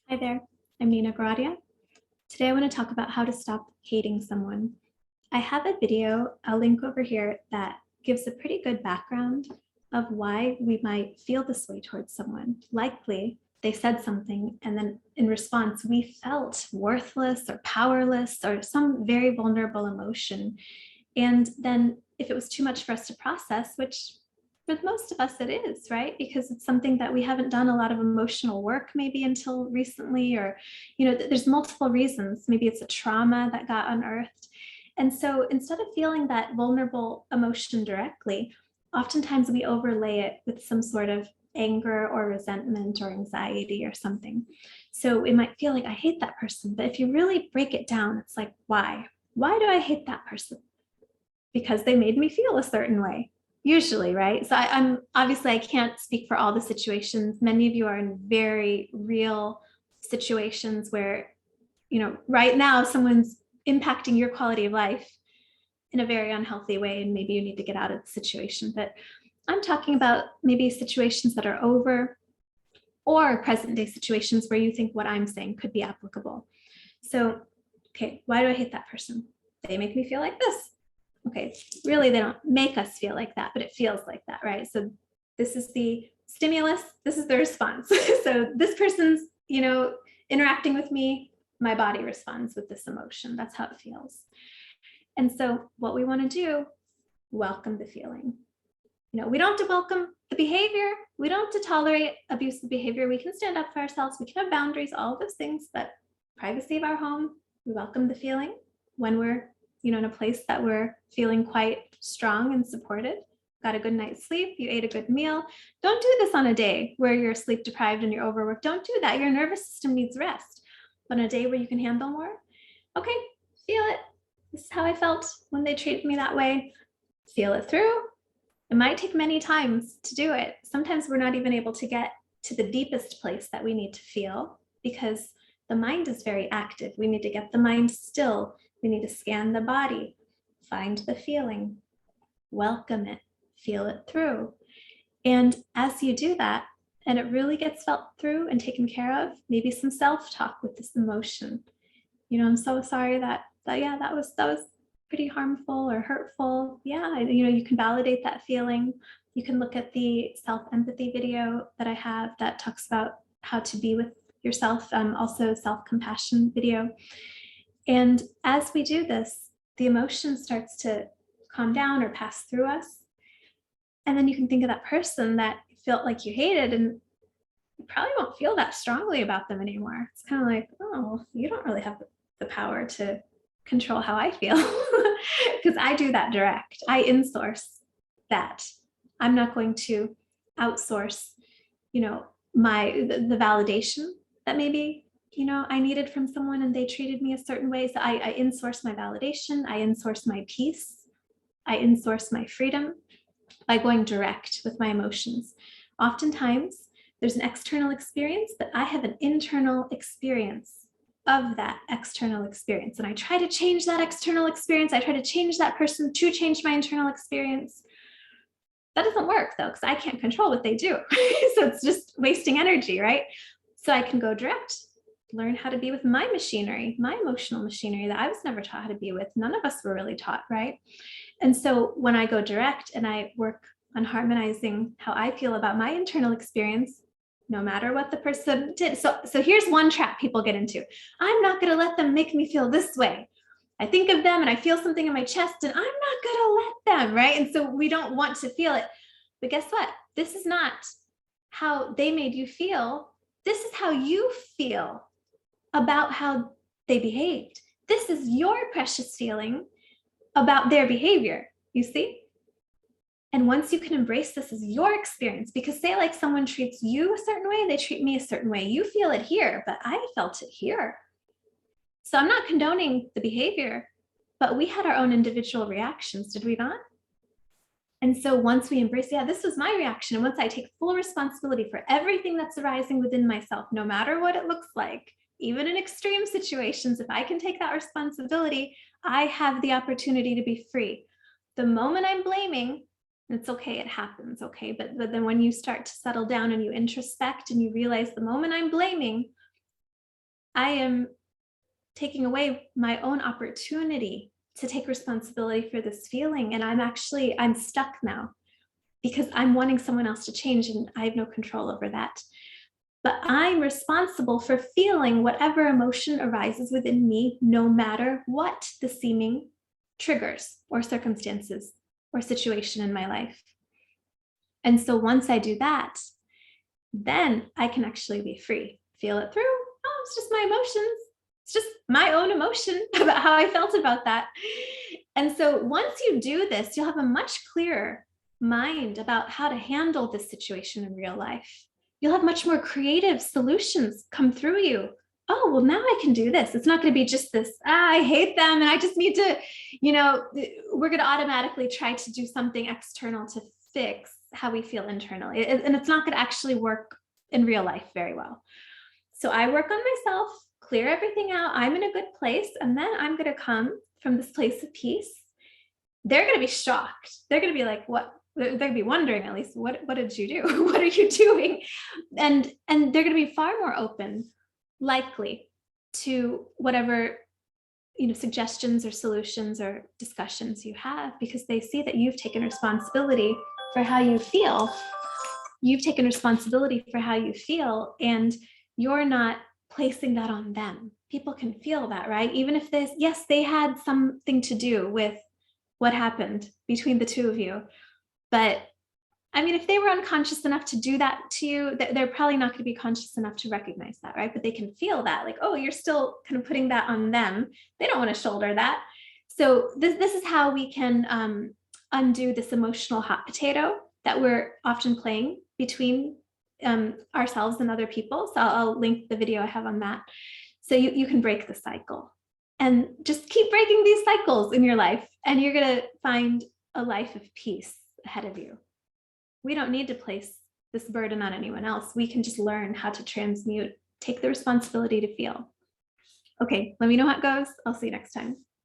Hi there, I'm Goradia. Today I want to talk about how to stop hating someone. I have a video, I'll link over here, that gives a pretty good background of why we might feel this way towards someone. Likely, they said something, and then in response, we felt worthless or powerless or some very vulnerable emotion. And then if it was too much for us to process, which for most of us it is, right? Because it's something that we haven't done a lot of emotional work maybe until recently, or, there's multiple reasons. Maybe it's a trauma that got unearthed. And so instead of feeling that vulnerable emotion directly, oftentimes we overlay it with some sort of anger or resentment or anxiety or something. So it might feel like I hate that person, but if you really break it down, it's like, why? Why do I hate that person? Because they made me feel a certain way, usually, right? So I'm obviously, I can't speak for all the situations. Many of you are in very real situations where, right now someone's impacting your quality of life in a very unhealthy way, and maybe you need to get out of the situation. But I'm talking about maybe situations that are over, or present day situations where you think what I'm saying could be applicable. So, okay, why do I hate that person? They make me feel like this. Okay, really, they don't make us feel like that, but it feels like that, right? So this is the stimulus, this is the response. So this person's, interacting with me, my body responds with this emotion. That's how it feels. And so what we want to do, welcome the feeling. We don't have to welcome the behavior. We don't have to tolerate abusive behavior. We can stand up for ourselves. We can have boundaries, all of those things, but privacy of our home, we welcome the feeling when we're in a place that we're feeling quite strong and supported, got a good night's sleep, you ate a good meal. Don't do this on a day where you're sleep deprived and you're overworked. Don't do that. Your nervous system needs rest. But on a day where you can handle more, okay, feel it. This is how I felt when they treated me that way. Feel it through. It might take many times to do it. Sometimes we're not even able to get to the deepest place that we need to feel because the mind is very active. We need to get the mind still. We need to scan the body, find the feeling, welcome it, feel it through. And as you do that, and it really gets felt through and taken care of, maybe some self-talk with this emotion. I'm so sorry that was pretty harmful or hurtful. Yeah, you can validate that feeling. You can look at the self-empathy video that I have that talks about how to be with yourself, also self-compassion video. And as we do this, the emotion starts to calm down or pass through us. And then you can think of that person that felt like you hated, and you probably won't feel that strongly about them anymore. It's kind of like, oh, you don't really have the power to control how I feel because I do that direct. I insource that. I'm not going to outsource, the validation that maybe, I needed from someone and they treated me a certain way. So I insource my validation. I insource my peace. I insource my freedom by going direct with my emotions. Oftentimes, there's an external experience, but I have an internal experience of that external experience. And I try to change that external experience. I try to change that person to change my internal experience. That doesn't work though, because I can't control what they do. So it's just wasting energy, right? So I can go direct, learn how to be with my machinery, my emotional machinery that I was never taught how to be with. None of us were really taught, right? And so when I go direct and I work on harmonizing how I feel about my internal experience, no matter what the person did. So here's one trap people get into. I'm not going to let them make me feel this way. I think of them and I feel something in my chest and I'm not going to let them, right? And so we don't want to feel it. But guess what? This is not how they made you feel. This is how you feel about how they behaved. This is your precious feeling about their behavior, you see? And once you can embrace this as your experience, because say like someone treats you a certain way, they treat me a certain way, you feel it here, but I felt it here. So I'm not condoning the behavior, but we had our own individual reactions, did we not? And so once we embrace, yeah, this was my reaction. And once I take full responsibility for everything that's arising within myself, no matter what it looks like, even in extreme situations, if I can take that responsibility, I have the opportunity to be free. The moment I'm blaming, it's okay, it happens, okay? But then when you start to settle down and you introspect and you realize the moment I'm blaming, I am taking away my own opportunity to take responsibility for this feeling. And I'm stuck now because I'm wanting someone else to change and I have no control over that. But I'm responsible for feeling whatever emotion arises within me, no matter what the seeming triggers or circumstances or situation in my life. And so once I do that, then I can actually be free, feel it through. Oh, it's just my emotions. It's just my own emotion about how I felt about that. And so once you do this, you'll have a much clearer mind about how to handle this situation in real life. You'll have much more creative solutions come through you. Oh, well, now I can do this. It's not going to be just this, I hate them and I just need to, we're going to automatically try to do something external to fix how we feel internally. And it's not going to actually work in real life very well. So I work on myself, clear everything out. I'm in a good place. And then I'm going to come from this place of peace. They're going to be shocked. They're going to be like, what? They're going to be wondering, at least, what did you do? What are you doing? And they're going to be far more open, likely, to whatever suggestions or solutions or discussions you have, because they see that you've taken responsibility for how you feel. You've taken responsibility for how you feel, and you're not placing that on them. People can feel that, right? Even if they had something to do with what happened between the two of you. But I mean, if they were unconscious enough to do that to you, they're probably not going to be conscious enough to recognize that, right? But they can feel that, like, oh, you're still kind of putting that on them. They don't want to shoulder that. So this is how we can undo this emotional hot potato that we're often playing between ourselves and other people. So I'll link the video I have on that. So you can break the cycle and just keep breaking these cycles in your life, and you're going to find a life of peace ahead of you. We don't need to place this burden on anyone else. We can just learn how to transmute, take the responsibility to feel. Okay, let me know how it goes. I'll see you next time.